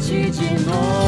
parte de nós.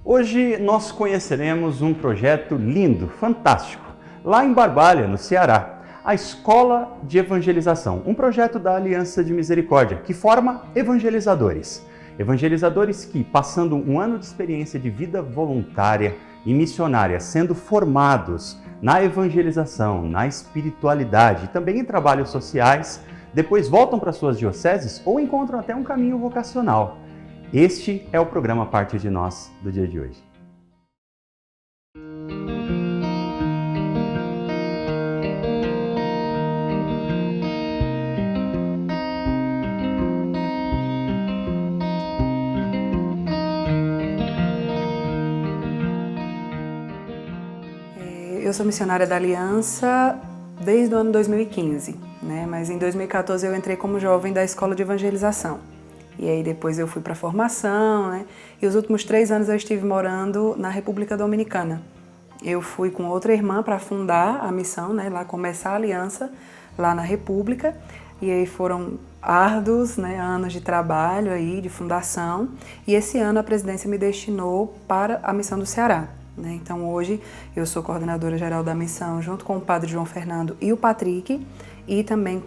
Hoje nós conheceremos um projeto lindo, fantástico, lá em Barbalha, no Ceará, a Escola de Evangelização, um projeto da Aliança de Misericórdia que forma evangelizadores. Evangelizadores que, passando um ano de experiência de vida voluntária e missionária, sendo formados na evangelização, na espiritualidade e também em trabalhos sociais, depois voltam para suas dioceses ou encontram até um caminho vocacional. Este é o programa Parte de Nós do dia de hoje. Eu sou missionária da Aliança desde o ano 2015, né? Mas em 2014 eu entrei como jovem da Escola de Evangelização. E aí depois eu fui para a formação, né? E os últimos 3 anos eu estive morando na República Dominicana. Eu fui com outra irmã para fundar a missão, né? Lá começar a aliança, lá na República. E aí foram árduos, né, anos de trabalho aí, de fundação. E esse ano a presidência me destinou para a missão do Ceará. Então hoje eu sou coordenadora geral da missão junto com o padre João Fernando e o Patrick e também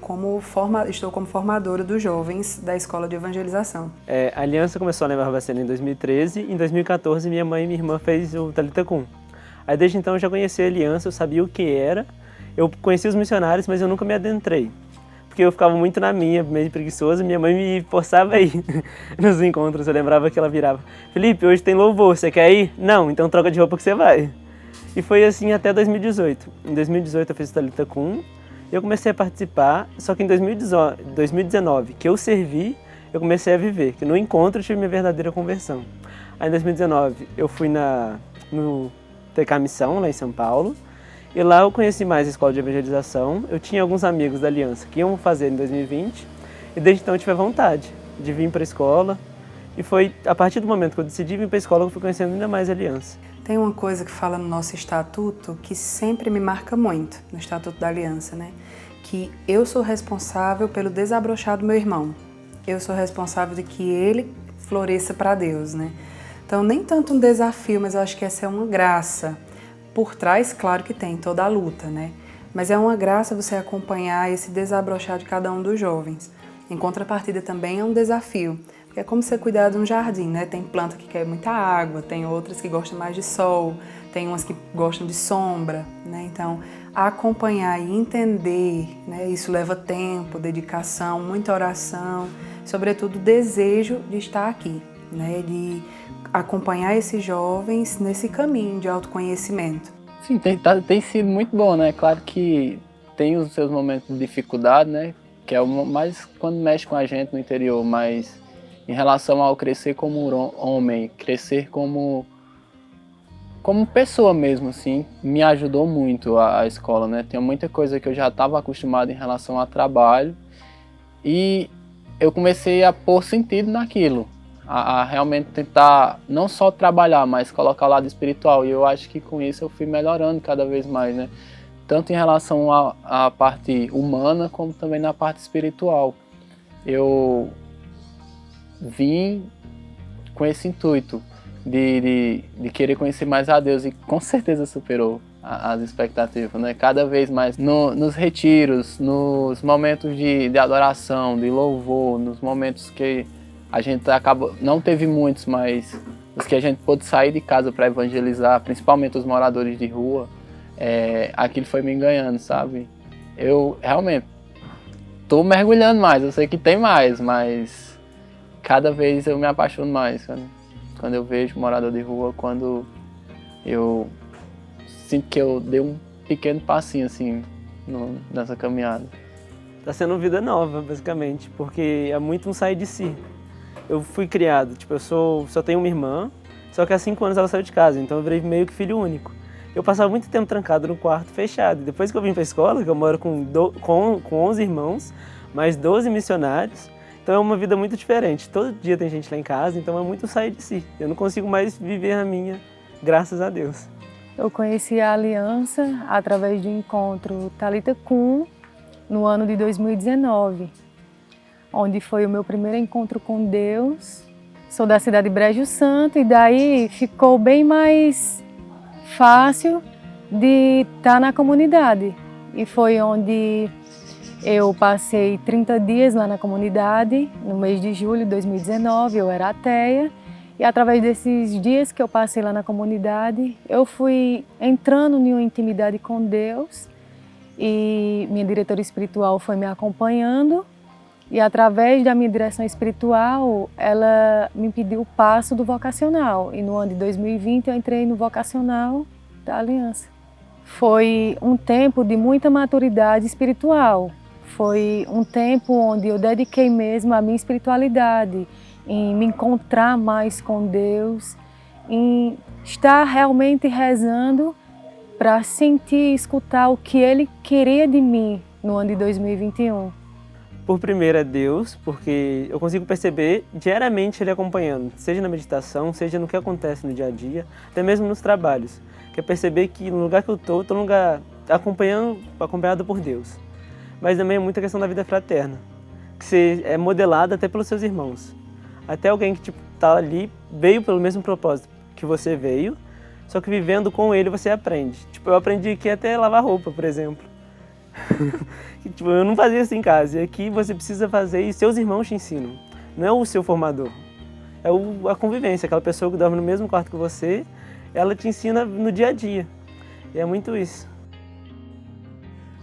estou como formadora dos jovens da Escola de Evangelização. A Aliança começou na Barbacena em 2013 e em 2014 minha mãe e minha irmã fez o Talitha Kum. Aí desde então eu já conhecia a Aliança, eu sabia o que era, eu conhecia os missionários, mas eu nunca me adentrei. Porque eu ficava muito na minha, meio preguiçoso, minha mãe me forçava a ir nos encontros. Eu lembrava que ela virava: Felipe, hoje tem louvor, você quer ir? Não, então troca de roupa que você vai. E foi assim até 2018. Em 2018 eu fiz o Talitha Kum, eu comecei a participar, só que em 2019, que eu servi, eu comecei a viver, que no encontro eu tive minha verdadeira conversão. Aí em 2019 eu fui no TK Missão, lá em São Paulo, e lá eu conheci mais a Escola de Evangelização. Eu tinha alguns amigos da Aliança que iam fazer em 2020, e desde então eu tive a vontade de vir para a escola. E foi a partir do momento que eu decidi vir para a escola que eu fui conhecendo ainda mais a Aliança. Tem uma coisa que fala no nosso estatuto que sempre me marca muito, no Estatuto da Aliança, né? Que eu sou responsável pelo desabrochar do meu irmão. Eu sou responsável de que ele floresça para Deus, né? Então, nem tanto um desafio, mas eu acho que essa é uma graça. Por trás, claro que tem toda a luta, né? Mas é uma graça você acompanhar esse desabrochar de cada um dos jovens. Em contrapartida também é um desafio, porque é como você cuidar de um jardim, né? Tem planta que quer muita água, tem outras que gostam mais de sol, tem umas que gostam de sombra, né? Então, acompanhar e entender, né? Isso leva tempo, dedicação, muita oração, sobretudo desejo de estar aqui, né? De acompanhar esses jovens nesse caminho de autoconhecimento. Sim, tem sido muito bom, né? Claro que tem os seus momentos de dificuldade, né? Que é mais quando mexe com a gente no interior, mas em relação ao crescer como homem, crescer como pessoa mesmo, assim, me ajudou muito a escola, né? Tem muita coisa que eu já estava acostumado em relação a trabalho e eu comecei a pôr sentido naquilo. A realmente tentar não só trabalhar, mas colocar o lado espiritual. E eu acho que com isso eu fui melhorando cada vez mais, né? Tanto em relação à parte humana, como também na parte espiritual. Eu vim com esse intuito de querer conhecer mais a Deus e com certeza superou as expectativas, né? Cada vez mais nos retiros, nos momentos de adoração, de louvor, nos momentos que a gente acaba, não teve muitos, mas os que a gente pôde sair de casa para evangelizar, principalmente os moradores de rua, aquilo foi me ganhando, sabe? Eu realmente tô mergulhando mais, eu sei que tem mais, mas cada vez eu me apaixono mais, sabe? Quando eu vejo morador de rua, quando eu sinto que eu dei um pequeno passinho assim nessa caminhada. Tá sendo uma vida nova, basicamente, porque é muito um sair de si. Eu fui criado, eu só tenho uma irmã, só que há 5 anos ela saiu de casa, então eu virei meio que filho único. Eu passava muito tempo trancado no quarto, fechado. Depois que eu vim para a escola, que eu moro com 11 irmãos, mais 12 missionários, então é uma vida muito diferente. Todo dia tem gente lá em casa, então é muito sair de si. Eu não consigo mais viver a minha, graças a Deus. Eu conheci a Aliança através do encontro Talitha Kum, no ano de 2019, onde foi o meu primeiro encontro com Deus. Sou da cidade de Brejo Santo e daí ficou bem mais fácil de estar na comunidade. E foi onde eu passei 30 dias lá na comunidade, no mês de julho de 2019, eu era ateia. E através desses dias que eu passei lá na comunidade, eu fui entrando em uma intimidade com Deus e minha diretora espiritual foi me acompanhando e através da minha direção espiritual, ela me pediu o passo do vocacional e no ano de 2020 eu entrei no vocacional da Aliança. Foi um tempo de muita maturidade espiritual, foi um tempo onde eu dediquei mesmo a minha espiritualidade, em me encontrar mais com Deus, em estar realmente rezando para sentir e escutar o que Ele queria de mim no ano de 2021. Por primeiro é Deus, porque eu consigo perceber diariamente Ele acompanhando, seja na meditação, seja no que acontece no dia a dia, até mesmo nos trabalhos. Que é perceber que no lugar que eu estou num lugar acompanhado por Deus. Mas também é muita questão da vida fraterna, que você é modelado até pelos seus irmãos. Até alguém que tá ali, veio pelo mesmo propósito que você veio, só que vivendo com ele você aprende. Eu aprendi aqui até lavar roupa, por exemplo. Eu não fazia isso em casa, e aqui você precisa fazer e seus irmãos te ensinam. Não é o seu formador, é a convivência, aquela pessoa que dorme no mesmo quarto que você, ela te ensina no dia a dia. E é muito isso.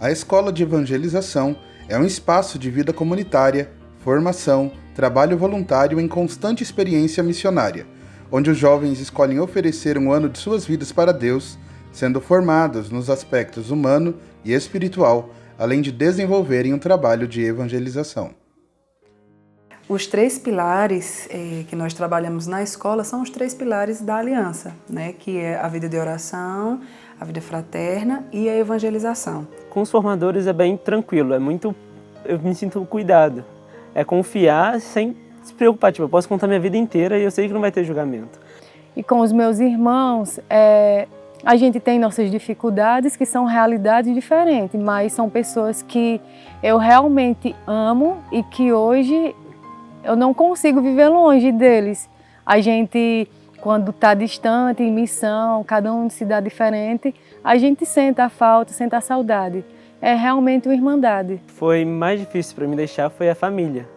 A Escola de Evangelização é um espaço de vida comunitária, formação, trabalho voluntário em constante experiência missionária, onde os jovens escolhem oferecer um ano de suas vidas para Deus, sendo formados nos aspectos humano e espiritual, além de desenvolverem um trabalho de evangelização. Os 3 pilares que nós trabalhamos na escola são os 3 pilares da Aliança, né? Que é a vida de oração, a vida fraterna e a evangelização. Com os formadores é bem tranquilo, eu me sinto cuidado. É confiar sem se preocupar, eu posso contar minha vida inteira e eu sei que não vai ter julgamento. E com os meus irmãos, a gente tem nossas dificuldades que são realidades diferentes, mas são pessoas que eu realmente amo e que hoje eu não consigo viver longe deles. A gente, quando está distante, em missão, cada um de cidade diferente, a gente sente a falta, sente a saudade. É realmente uma irmandade. Foi mais difícil para me deixar foi a família.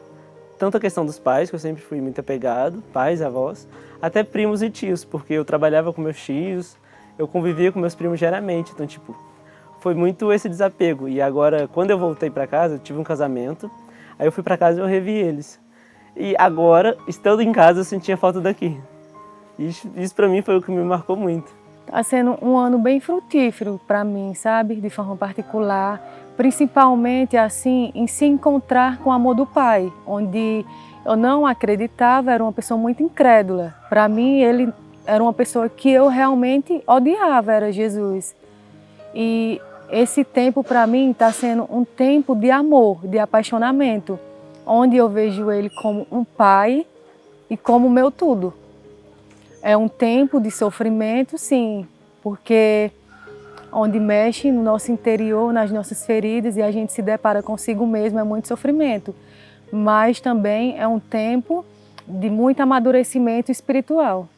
Tanto a questão dos pais, que eu sempre fui muito apegado, pais, avós, até primos e tios, porque eu trabalhava com meus tios, eu convivia com meus primos diariamente, então foi muito esse desapego. E agora, quando eu voltei para casa, eu tive um casamento, aí eu fui para casa e eu revi eles. E agora, estando em casa, eu sentia falta daqui. Isso para mim foi o que me marcou muito. Está sendo um ano bem frutífero para mim, sabe? De forma particular, principalmente assim, em se encontrar com o amor do Pai, onde eu não acreditava, era uma pessoa muito incrédula. Para mim, ele era uma pessoa que eu realmente odiava, era Jesus. E esse tempo para mim está sendo um tempo de amor, de apaixonamento, onde eu vejo ele como um pai e como meu tudo. É um tempo de sofrimento, sim, porque onde mexe no nosso interior, nas nossas feridas e a gente se depara consigo mesmo, é muito sofrimento. Mas também é um tempo de muito amadurecimento espiritual.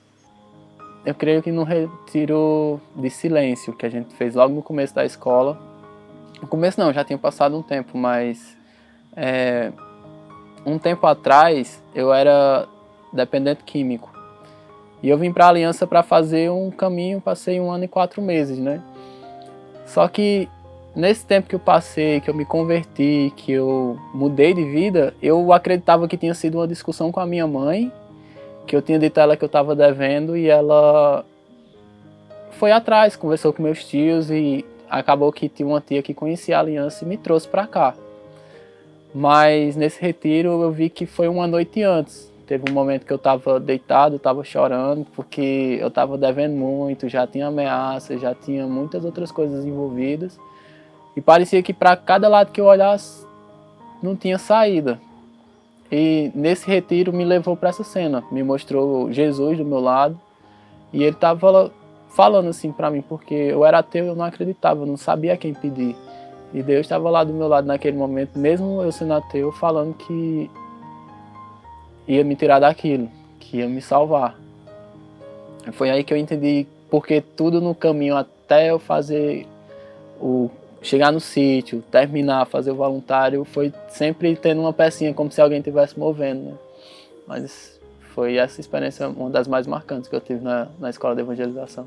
Eu creio que no retiro de silêncio que a gente fez logo no começo da escola, no começo não, já tinha passado um tempo, mas um tempo atrás eu era dependente químico. E eu vim para a Aliança para fazer um caminho, passei 1 ano e 4 meses, né? Só que nesse tempo que eu passei, que eu me converti, que eu mudei de vida, eu acreditava que tinha sido uma discussão com a minha mãe, que eu tinha dito a ela que eu estava devendo e ela foi atrás, conversou com meus tios e acabou que tinha uma tia que conhecia a Aliança e me trouxe para cá. Mas nesse retiro eu vi que foi uma noite antes. Teve um momento que eu estava deitado, estava chorando, porque eu estava devendo muito, já tinha ameaças, já tinha muitas outras coisas envolvidas. E parecia que para cada lado que eu olhasse, não tinha saída. E nesse retiro me levou para essa cena, me mostrou Jesus do meu lado. E ele estava falando assim para mim, porque eu era ateu, eu não acreditava, eu não sabia a quem pedir. E Deus estava lá do meu lado naquele momento, mesmo eu sendo ateu, falando que ia me tirar daquilo, que ia me salvar. Foi aí que eu entendi porque tudo no caminho até eu fazer chegar no sítio, terminar, fazer o voluntário, foi sempre tendo uma pecinha, como se alguém estivesse movendo, né? Mas foi essa experiência uma das mais marcantes que eu tive na escola de evangelização.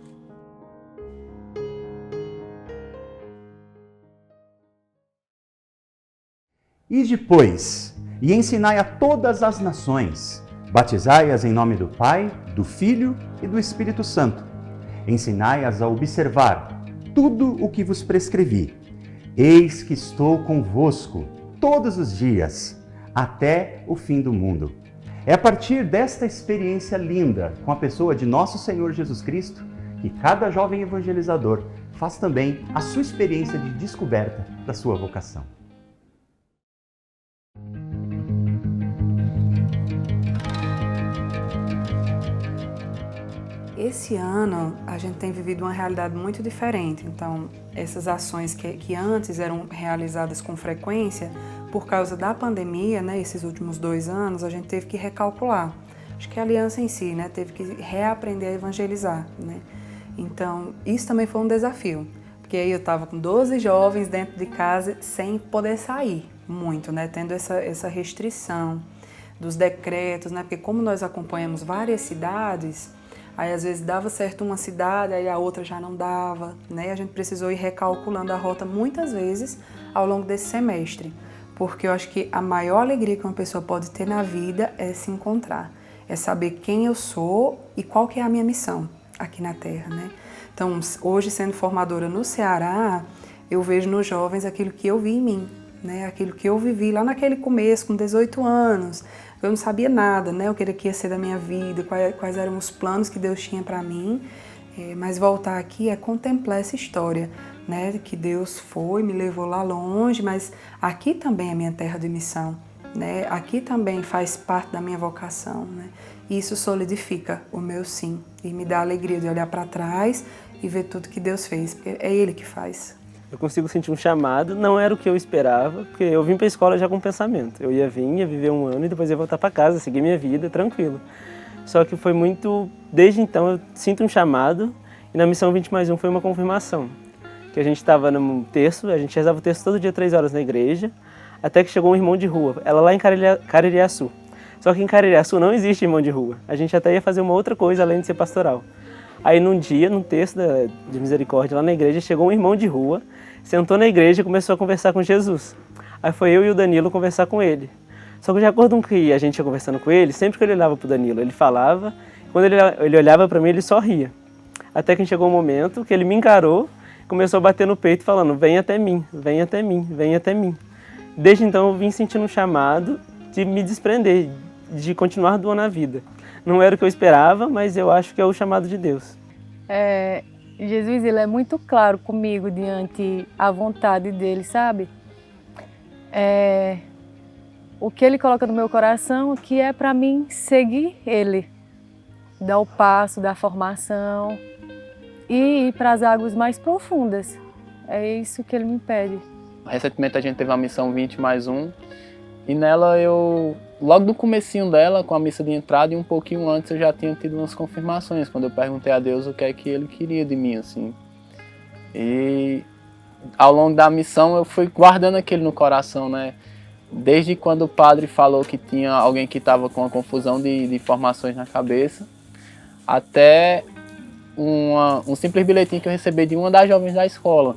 E depois, e ensinai a todas as nações, batizai-as em nome do Pai, do Filho e do Espírito Santo. Ensinai-as a observar tudo o que vos prescrevi. Eis que estou convosco todos os dias, até o fim do mundo. É a partir desta experiência linda com a pessoa de nosso Senhor Jesus Cristo que cada jovem evangelizador faz também a sua experiência de descoberta da sua vocação. Esse ano a gente tem vivido uma realidade muito diferente, então essas ações que antes eram realizadas com frequência, por causa da pandemia, né, esses últimos 2 anos, a gente teve que recalcular. Acho que a aliança em si, né, teve que reaprender a evangelizar, né? Então isso também foi um desafio, porque aí eu estava com 12 jovens dentro de casa sem poder sair muito, né, tendo essa restrição dos decretos, né, porque como nós acompanhamos várias cidades, aí às vezes dava certo uma cidade, aí a outra já não dava, né? A gente precisou ir recalculando a rota muitas vezes ao longo desse semestre, porque eu acho que a maior alegria que uma pessoa pode ter na vida é se encontrar, é saber quem eu sou e qual que é a minha missão aqui na Terra, né? Então, hoje sendo formadora no Ceará, eu vejo nos jovens aquilo que eu vi em mim, né? Aquilo que eu vivi lá naquele começo, com 18 anos, eu não sabia nada, né? O que ia ser da minha vida, quais eram os planos que Deus tinha para mim. Mas voltar aqui é contemplar essa história, né? Que Deus foi, me levou lá longe, mas aqui também é minha terra de missão, né? Aqui também faz parte da minha vocação, né? E isso solidifica o meu sim e me dá a alegria de olhar para trás e ver tudo que Deus fez, porque é Ele que faz. Eu consigo sentir um chamado, não era o que eu esperava, porque eu vim para a escola já com pensamento. Eu ia viver 1 ano e depois ia voltar para casa, seguir minha vida, tranquilo. Só que foi muito... Desde então eu sinto um chamado e na missão 20+1 foi uma confirmação. Que a gente estava no terço, a gente rezava o terço todo dia 3 horas na igreja, até que chegou um irmão de rua, ela lá em Caririaçu. Só que em Caririaçu não existe irmão de rua. A gente até ia fazer uma outra coisa além de ser pastoral. Aí num dia, num texto de misericórdia lá na igreja, chegou um irmão de rua, sentou na igreja e começou a conversar com Jesus. Aí foi eu e o Danilo conversar com ele. Só que de acordo com o que a gente ia conversando com ele, sempre que ele olhava para o Danilo, ele falava, quando ele olhava para mim, ele só ria. Até que chegou um momento que ele me encarou, começou a bater no peito falando, vem até mim, vem até mim, vem até mim. Desde então eu vim sentindo um chamado de me desprender, de continuar doando a vida. Não era o que eu esperava, mas eu acho que é o chamado de Deus. Jesus, ele é muito claro comigo diante a vontade dele, sabe? O que ele coloca no meu coração, que é para mim seguir ele, dar o passo da formação e ir para as águas mais profundas. É isso que ele me pede. Recentemente a gente teve a missão 20+1 e nela logo do comecinho dela, com a missa de entrada e um pouquinho antes, eu já tinha tido umas confirmações, quando eu perguntei a Deus o que é que ele queria de mim, assim. E ao longo da missão eu fui guardando aquilo no coração, né? Desde quando o padre falou que tinha alguém que estava com uma confusão de informações na cabeça, até um simples bilhetinho que eu recebi de uma das jovens da escola,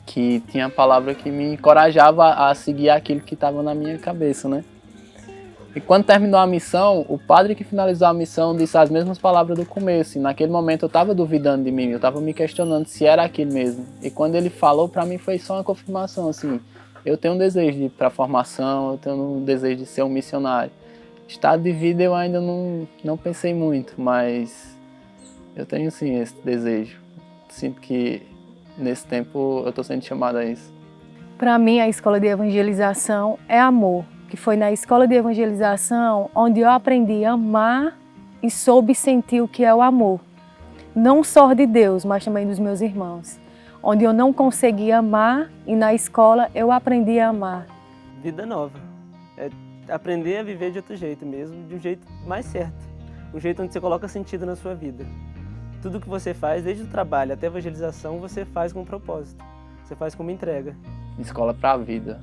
que tinha a palavra que me encorajava a seguir aquilo que estava na minha cabeça, né? E quando terminou a missão, o padre que finalizou a missão disse as mesmas palavras do começo. E naquele momento eu estava duvidando de mim, eu estava me questionando se era aquilo mesmo. E quando ele falou, para mim foi só uma confirmação, assim, eu tenho um desejo de ir para a formação, eu tenho um desejo de ser um missionário. Estado de vida eu ainda não pensei muito, mas eu tenho sim esse desejo. Sinto que nesse tempo eu estou sendo chamado a isso. Para mim, a escola de evangelização é amor, que foi na escola de evangelização onde eu aprendi a amar e soube sentir o que é o amor. não só de Deus, mas também dos meus irmãos. Onde eu não conseguia amar e na escola eu aprendi a amar. Vida nova. É aprender a viver de outro jeito mesmo, de um jeito mais certo. Um jeito onde você coloca sentido na sua vida. Tudo que você faz, desde o trabalho até a evangelização, você faz com um propósito. Você faz como entrega. Escola para a vida.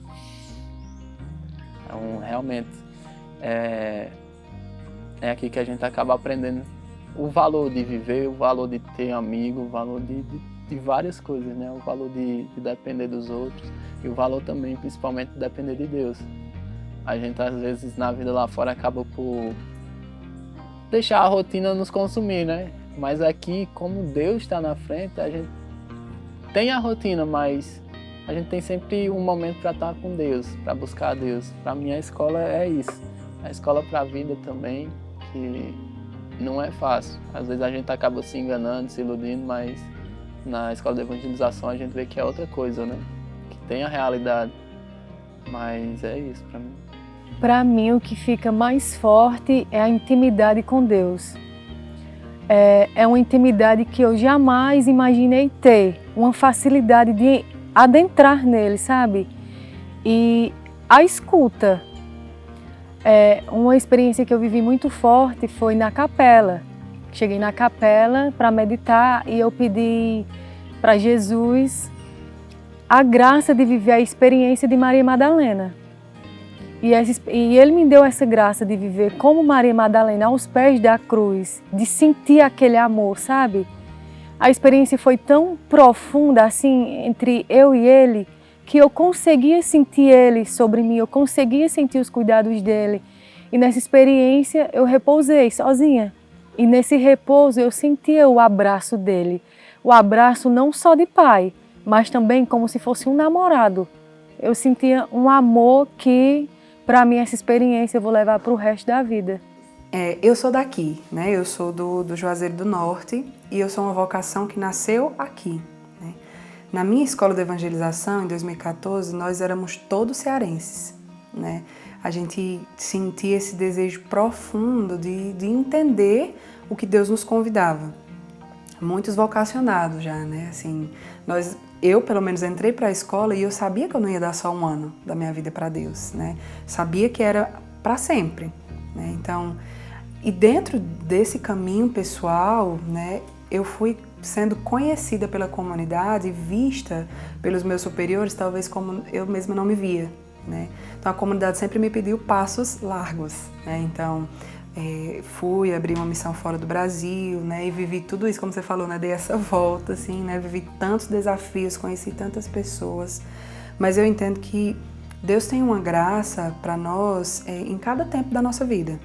Realmente, é aqui que a gente acaba aprendendo o valor de viver, o valor de ter amigo, o valor de várias coisas, né? O valor de depender dos outros e o valor também, principalmente, de depender de Deus. A gente, às vezes, na vida lá fora, acaba por deixar a rotina nos consumir, né? Mas aqui, como Deus está na frente, a gente tem a rotina, mas a gente tem sempre um momento para estar com Deus, para buscar Deus. Para mim, a escola é isso. A escola para a vida também, que não é fácil. Às vezes a gente acaba se enganando, se iludindo, mas na escola de evangelização a gente vê que é outra coisa, né? Que tem a realidade. Mas é isso para mim. Para mim, o que fica mais forte é a intimidade com Deus. É uma intimidade que eu jamais imaginei ter, uma facilidade de adentrar nele, sabe? E a escuta. Uma experiência que eu vivi muito forte foi na capela. Cheguei na capela para meditar e eu pedi para Jesus a graça de viver a experiência de Maria Madalena. E Ele me deu essa graça de viver como Maria Madalena aos pés da cruz, de sentir aquele amor, sabe? A experiência foi tão profunda assim entre eu e Ele, que eu conseguia sentir Ele sobre mim, eu conseguia sentir os cuidados dEle. E nessa experiência eu repousei sozinha. E nesse repouso eu sentia o abraço dele. O abraço não só de pai, mas também como se fosse um namorado. Eu sentia um amor que, para mim, essa experiência eu vou levar para o resto da vida. Eu sou daqui, né? Eu sou do Juazeiro do Norte e eu sou uma vocação que nasceu aqui, né? Na minha escola de evangelização, em 2014, nós éramos todos cearenses, né? A gente sentia esse desejo profundo de entender o que Deus nos convidava. Muitos vocacionados já, né? Assim, eu, pelo menos, entrei para a escola e eu sabia que eu não ia dar só um ano da minha vida para Deus, né? Sabia que era para sempre, né? Então, e dentro desse caminho pessoal, né, eu fui sendo conhecida pela comunidade, vista pelos meus superiores, talvez como eu mesma não me via, né? Então a comunidade sempre me pediu passos largos, né? Então fui abrir uma missão fora do Brasil, né? E vivi tudo isso, como você falou, né? Dei essa volta, assim, né? Vivi tantos desafios, conheci tantas pessoas, mas eu entendo que Deus tem uma graça para nós em cada tempo da nossa vida.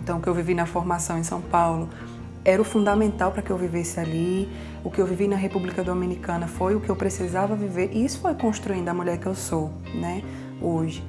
Então o que eu vivi na formação em São Paulo era o fundamental para que eu vivesse ali. O que eu vivi na República Dominicana foi o que eu precisava viver. E isso foi construindo a mulher que eu sou, né, hoje.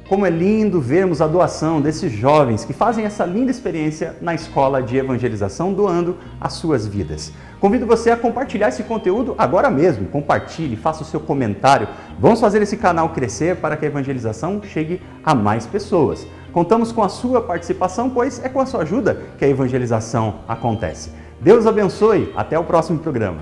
Como é lindo vermos a doação desses jovens que fazem essa linda experiência na escola de evangelização, doando as suas vidas. Convido você a compartilhar esse conteúdo agora mesmo. Compartilhe, faça o seu comentário. Vamos fazer esse canal crescer para que a evangelização chegue a mais pessoas. Contamos com a sua participação, pois é com a sua ajuda que a evangelização acontece. Deus abençoe. Até o próximo programa.